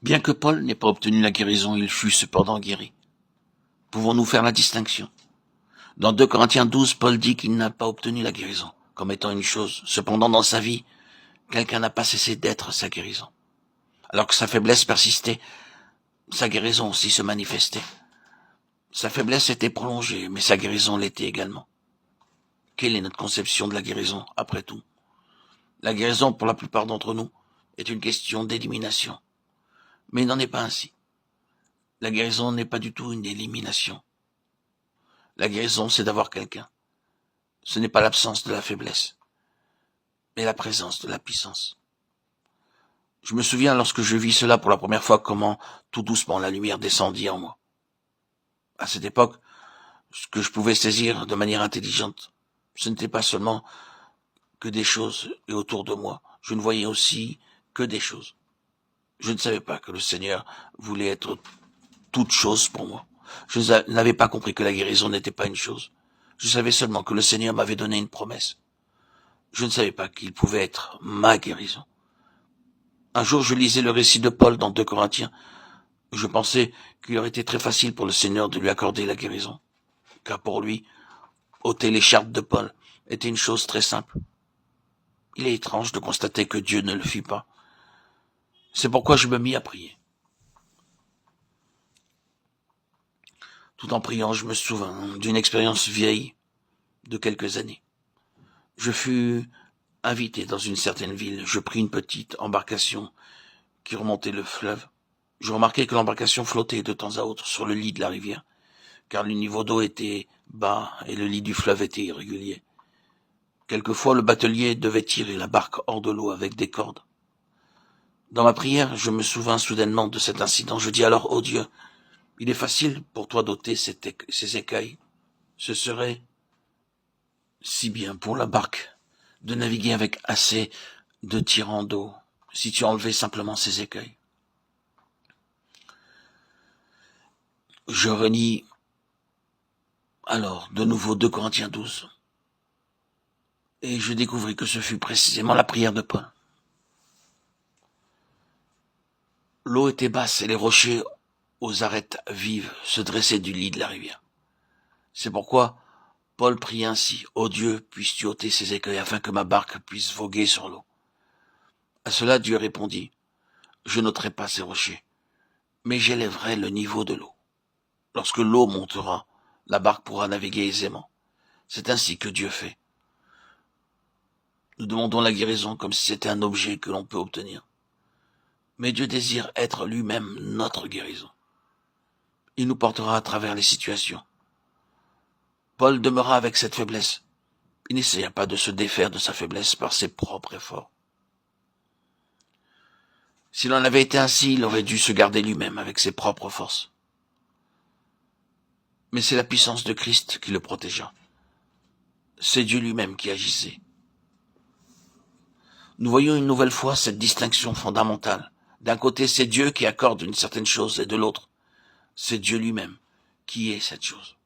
Bien que Paul n'ait pas obtenu la guérison, il fut cependant guéri. Pouvons-nous faire la distinction? Dans 2 Corinthiens 12, Paul dit qu'il n'a pas obtenu la guérison comme étant une chose. Cependant, dans sa vie, quelqu'un n'a pas cessé d'être sa guérison. Alors que sa faiblesse persistait, sa guérison aussi se manifestait. Sa faiblesse était prolongée, mais sa guérison l'était également. Quelle est notre conception de la guérison, après tout? La guérison, pour la plupart d'entre nous, est une question d'élimination. Mais il n'en est pas ainsi. La guérison n'est pas du tout une élimination. La guérison, c'est d'avoir quelqu'un. Ce n'est pas l'absence de la faiblesse, mais la présence de la puissance. Je me souviens lorsque je vis cela pour la première fois, comment tout doucement la lumière descendit en moi. À cette époque, ce que je pouvais saisir de manière intelligente, ce n'était pas seulement que des choses et autour de moi. Je ne voyais aussi que des choses. Je ne savais pas que le Seigneur voulait être toute chose pour moi. Je n'avais pas compris que la guérison n'était pas une chose. Je savais seulement que le Seigneur m'avait donné une promesse. Je ne savais pas qu'il pouvait être ma guérison. Un jour, je lisais le récit de Paul dans 2 Corinthiens. Je pensais qu'il aurait été très facile pour le Seigneur de lui accorder la guérison. Car pour lui, ôter l'écharpe de Paul était une chose très simple. Il est étrange de constater que Dieu ne le fit pas. C'est pourquoi je me mis à prier. Tout en priant, je me souvins d'une expérience vieille de quelques années. Je fus invité dans une certaine ville. Je pris une petite embarcation qui remontait le fleuve. Je remarquai que l'embarcation flottait de temps à autre sur le lit de la rivière, car le niveau d'eau était bas et le lit du fleuve était irrégulier. Quelquefois, le batelier devait tirer la barque hors de l'eau avec des cordes. Dans ma prière, je me souvins soudainement de cet incident. Je dis alors, ô Dieu, il est facile pour toi d'ôter ces écueils. Ce serait si bien pour la barque de naviguer avec assez de tirants d'eau si tu enlevais simplement ces écueils. Je relis alors de nouveau 2 Corinthiens 12 et je découvris que ce fut précisément la prière de Paul. L'eau était basse et les rochers aux arêtes vives se dressaient du lit de la rivière. C'est pourquoi Paul prie ainsi, « Ô Dieu, puisses-tu ôter ces écueils afin que ma barque puisse voguer sur l'eau. » À cela, Dieu répondit, « Je n'ôterai pas ces rochers, mais j'élèverai le niveau de l'eau. Lorsque l'eau montera, la barque pourra naviguer aisément. C'est ainsi que Dieu fait. » Nous demandons la guérison comme si c'était un objet que l'on peut obtenir. Mais Dieu désire être lui-même notre guérison. Il nous portera à travers les situations. Paul demeura avec cette faiblesse. Il n'essaya pas de se défaire de sa faiblesse par ses propres efforts. S'il en avait été ainsi, il aurait dû se garder lui-même avec ses propres forces. Mais c'est la puissance de Christ qui le protégea. C'est Dieu lui-même qui agissait. Nous voyons une nouvelle fois cette distinction fondamentale. D'un côté, c'est Dieu qui accorde une certaine chose, et de l'autre, c'est Dieu lui-même qui est cette chose.